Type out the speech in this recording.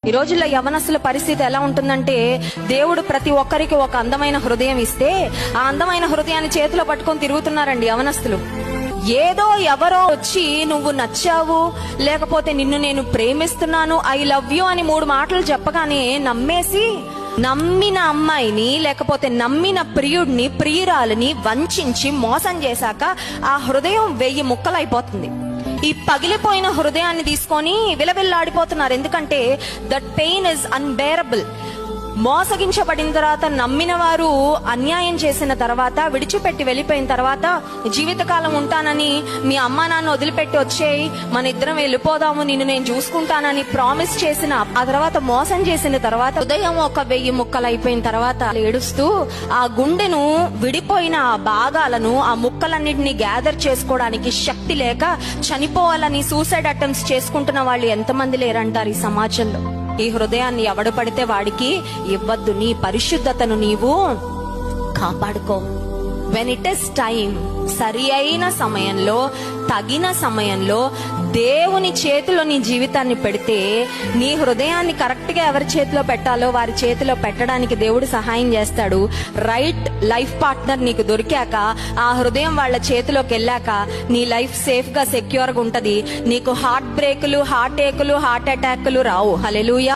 ఈ రోజుల్లో యవనస్తుల పరిస్థితి ఎలా ఉంటుందంటే, దేవుడు ప్రతి ఒక్కరికి ఒక అందమైన హృదయం ఇస్తే ఆ అందమైన హృదయాన్ని చేతిలో పట్టుకొని తిరుగుతున్నారండి యవనస్తులు. ఏదో ఎవరో వచ్చి నువ్వు నచ్చావు, లేకపోతే నిన్ను నేను ప్రేమిస్తున్నాను, ఐ లవ్ యూ అని 3 మాటలు చెప్పగానే నమ్మేసి నమ్మిన అమ్మాయిని లేకపోతే నమ్మిన ప్రియుడిని ప్రియురాలిని వంచించి మోసం చేశాక ఆ హృదయం 1000 ముక్కలైపోతుంది. ఈ పగిలిపోయిన హృదయాన్ని తీసుకొని విలవిల్లాడిపోతున్నారు. ఎందుకంటే దట్ పెయిన్ ఇస్ అన్బేరబుల్. మోసగించబడిన తర్వాత, నమ్మిన వారు అన్యాయం చేసిన తర్వాత, విడిచిపెట్టి వెళ్ళిపోయిన తర్వాత, జీవితకాలం ఉంటానని మీ అమ్మా నాన్న వదిలిపెట్టి వచ్చేయి, మన ఇద్దరం వెళ్ళిపోదాము, నిన్ను నేను చూసుకుంటానని ప్రామిస్ చేసిన ఆ తర్వాత మోసం చేసిన తర్వాత హృదయం ఒక 1000 ముక్కలు అయిపోయిన తర్వాత ఏడుస్తూ ఆ గుండెను విడిపోయిన ఆ భాగాలను, ఆ ముక్కలన్నిటిని గ్యాదర్ చేసుకోవడానికి శక్తి లేక చనిపోవాలని సూసైడ్ అటెంప్ట్స్ చేసుకుంటున్న వాళ్ళు ఎంతమంది లేరంటారు ఈ సమాజంలో. ఈ హృదయాన్ని ఎవడు పడితే వాడికి ఇవ్వద్దు. నీ పరిశుద్ధతను నీవు కాపాడుకో. వెన్ ఇట్ ఇస్ టైం, సరి అయిన సమయంలో, తగిన సమయంలో దేవుని చేతిలో నీ జీవితాన్ని పెడితే, నీ హృదయాన్ని కరెక్ట్ గా ఎవరి చేతిలో పెట్టాలో వారి చేతిలో పెట్టడానికి దేవుడు సహాయం చేస్తాడు. రైట్ లైఫ్ పార్ట్నర్ నీకు దొరికాక, ఆ హృదయం వాళ్ళ చేతిలోకి వెళ్ళాక నీ లైఫ్ సేఫ్ గా సెక్యూర్ గా ఉంటది. నీకు హార్ట్ బ్రేకులు, హార్ట్ ఏకులు, హార్ట్ అటాక్లు రావు. హల్లెలూయా.